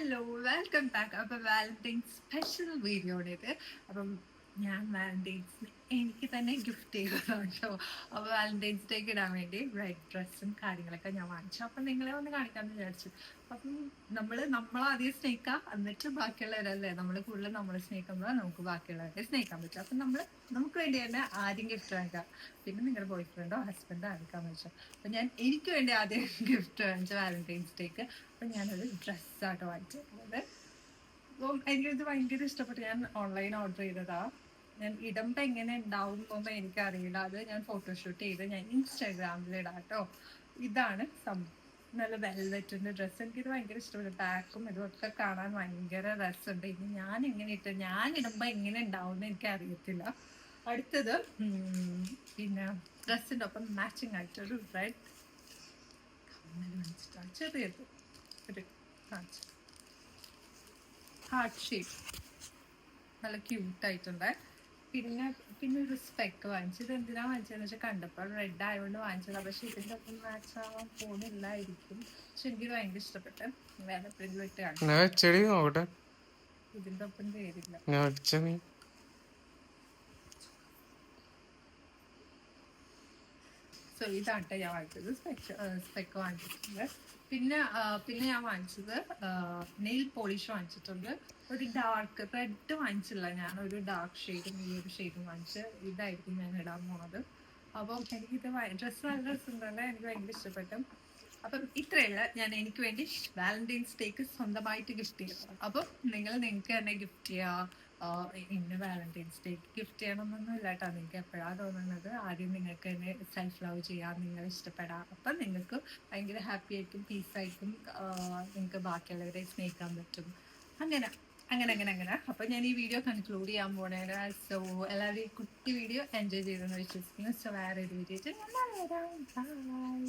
Hello welcome back. അപ്പം Valentine's special video ആണ് ഇത്. അപ്പം ഞാൻ വാലന്റൈൻസിന് എനിക്ക് തന്നെ ഗിഫ്റ്റ് ചെയ്തതാണ് കേട്ടോ. അപ്പോൾ വാലന്റൈൻസ് ഡേക്ക് ഇടാൻ വേണ്ടി റെഡ് ഡ്രസ്സും കാര്യങ്ങളൊക്കെ ഞാൻ വാങ്ങിച്ചു. അപ്പം നിങ്ങളെ ഒന്ന് കാണിക്കാമെന്ന് വിചാരിച്ചു. അപ്പം നമ്മളാദ്യം സ്നേഹിക്കുക, എന്നിട്ട് ബാക്കിയുള്ളവരല്ലേ നമ്മൾ കൂടുതൽ നമ്മൾ സ്നേഹിക്കുമ്പോൾ നമുക്ക് ബാക്കിയുള്ളവരെ സ്നേഹിക്കാൻ പറ്റും. അപ്പം നമുക്ക് വേണ്ടി തന്നെ ആദ്യം ഗിഫ്റ്റ് വാങ്ങിക്കാം, പിന്നെ നിങ്ങളുടെ ബോയ് ഫ്രണ്ടോ ഹസ്ബൻഡോ ആയിരിക്കാമെന്ന് വെച്ചാൽ. അപ്പം ഞാൻ എനിക്ക് വേണ്ടി ആദ്യം ഗിഫ്റ്റ് വാങ്ങിച്ചു വാലന്റൈൻസ് ഡേക്ക്. അപ്പം ഞാനൊരു ഡ്രസ്സാട്ടോ വാങ്ങിച്ചിട്ടുള്ളത്. അപ്പം എനിക്കിത് ഭയങ്കര ഇഷ്ടപ്പെട്ടു. ഞാൻ ഓൺലൈൻ ഓർഡർ ചെയ്തതാ. ഞാൻ ഇടുമ്പോൾ എങ്ങനെ ഉണ്ടാവും എന്നൊന്നും എനിക്കറിയില്ല. അത് ഞാൻ ഫോട്ടോഷൂട്ട് ചെയ്ത് ഞാൻ ഇൻസ്റ്റാഗ്രാമിൽ ഇടാം കേട്ടോ. ഇതാണ് നല്ല വെൽവെറ്റിൻ്റെ ഡ്രസ്സ്. എനിക്കിത് ഭയങ്കര ഇഷ്ടപ്പെട്ടു. ബാക്കും ഇതൊക്കെ കാണാൻ ഭയങ്കര രസമുണ്ട്. ഇനി ഞാൻ എങ്ങനെ ഞാൻ ഇടുമ്പോൾ എങ്ങനെ ഉണ്ടാവും എന്ന് എനിക്കറിയത്തില്ല. അടുത്തത് പിന്നെ ഡ്രസ്സിൻ്റെ ഒപ്പം മാച്ചിങ് ആയിട്ടൊരു റെഡ് കമ്മൽ വാങ്ങിച്ചിട്ടാണ്. ചെറിയത് ഒരു ഹാർട്ട് ഷേപ്പ്, നല്ല ക്യൂട്ടായിട്ടുണ്ട്. പിന്നെ പിന്നെ ഒരു സ്പെക്ക് വാങ്ങിച്ചത്. എന്തിനാ വാങ്ങിച്ചതെന്ന് വെച്ചാൽ കണ്ടപ്പോൾ റെഡ് ആയതുകൊണ്ട് വാങ്ങിച്ചതാണ്. പക്ഷെ ഇതിൻ്റെ ഒപ്പം മാച്ച് ആവാൻ പോകുന്നില്ലായിരിക്കും. പക്ഷെ എനിക്ക് ഭയങ്കര ഇഷ്ടപ്പെട്ട് വേറെ എപ്പോഴെങ്കിലും ഇട്ട് കാണും. ഇതിൻ്റെ ഒപ്പം പേരില്ല. സോ ഇതാണ് ഞാൻ വാങ്ങിച്ചത്. സ്പെക്ക് വാങ്ങിച്ചിട്ടുണ്ട്. പിന്നെ ഞാൻ വാങ്ങിച്ചത് നെയിൽ പോളിഷ് വാങ്ങിച്ചിട്ടുണ്ട്. ഒരു ഡാർക്ക് റെഡ് വാങ്ങിച്ചില്ല, ഞാൻ ഒരു ഡാർക്ക് ഷെയ്ഡും ഈ ഒരു ഷെയ്ഡും വാങ്ങിച്ച്. ഇതായിരിക്കും ഞാൻ ഇടാൻ പോണത്. അപ്പം എനിക്കിത് ഡ്രസ്സ് നല്ല ഡ്രസ്സുണ്ടല്ലേ, എനിക്ക് ഭയങ്കര ഇഷ്ടപ്പെട്ടു. അപ്പം ഇത്രയുള്ള ഞാൻ എനിക്ക് വേണ്ടി വാലന്റൈൻസ് ഡേക്ക് സ്വന്തമായിട്ട് ഗിഫ്റ്റ് ചെയ്തത്. അപ്പം നിങ്ങൾക്ക് തന്നെ ഗിഫ്റ്റ് ചെയ്യുക. ഇന്ന് വാലന്റൈൻസ് ഡേക്ക് ഗിഫ്റ്റ് ചെയ്യണമെന്നൊന്നും ഇല്ല കേട്ടോ. നിങ്ങൾക്ക് എപ്പോഴാണ് തോന്നുന്നത് ആദ്യം നിങ്ങൾക്ക് തന്നെ സെൽഫ് ലവ് ചെയ്യാം, നിങ്ങൾ ഇഷ്ടപ്പെടാം. അപ്പം നിങ്ങൾക്ക് ഭയങ്കര ഹാപ്പി ആയിരിക്കും, പീസായിരിക്കും. നിങ്ങൾക്ക് ബാക്കിയുള്ളവരെ സ്നേഹിക്കാൻ പറ്റും. അങ്ങനെ അങ്ങനെ അങ്ങനെ അങ്ങനെ അപ്പം ഞാൻ ഈ വീഡിയോ കൺക്ലൂഡ് ചെയ്യാൻ പോണേ. സോ എല്ലാവരും ഈ കുട്ടി വീഡിയോ എൻജോയ് ചെയ്തെന്ന് വിശ്വസിക്കുന്നു. സോ വേറെ ഒരു വീഡിയോ ഞാൻ വരാം. ബൈ.